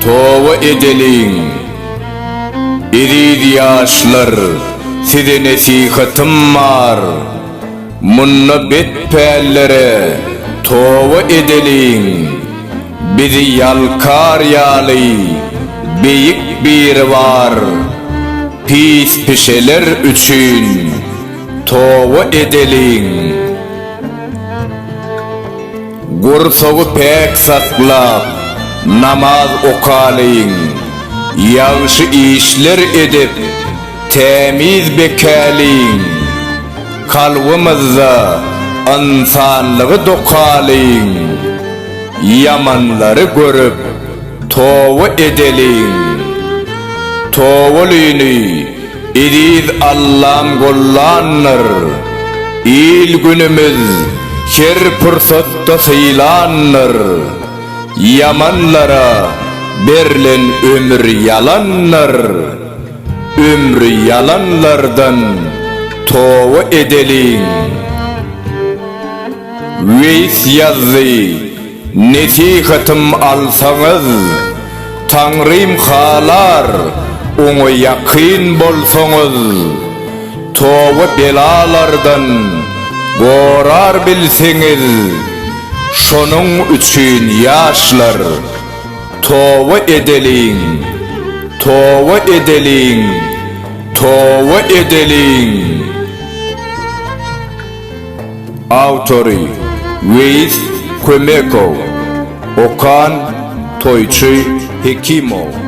tova edeling. İri yaşlar size nasihatım var. Munna betpellere tova edeling. Bizi yalkar yali beyik bir var. Pis pişeler üçün tova edeling. Gursogu pek saklap namaz okaling. Yağışı işler edip temiz bekaling. Kalbimizde insanlığı dokaling. Yamanları görüp tova edeling. Tovalini İdiz Allah'ın gollanır. İl günümüz her fırsatta sayılanır. Yamanlara verilen ömür yalanlar. Ömrü yalanlardan tova edeling. Veys yazdı nasihatım alsanız, Tanrım halar onu yakın bolsanız. Tova belalardan korar bilseniz, şonun üçün yaşlar tova edeling. Tova edeling. Tova edeling. Autori Veys Kömekov, Okan Toyçu Hekimov.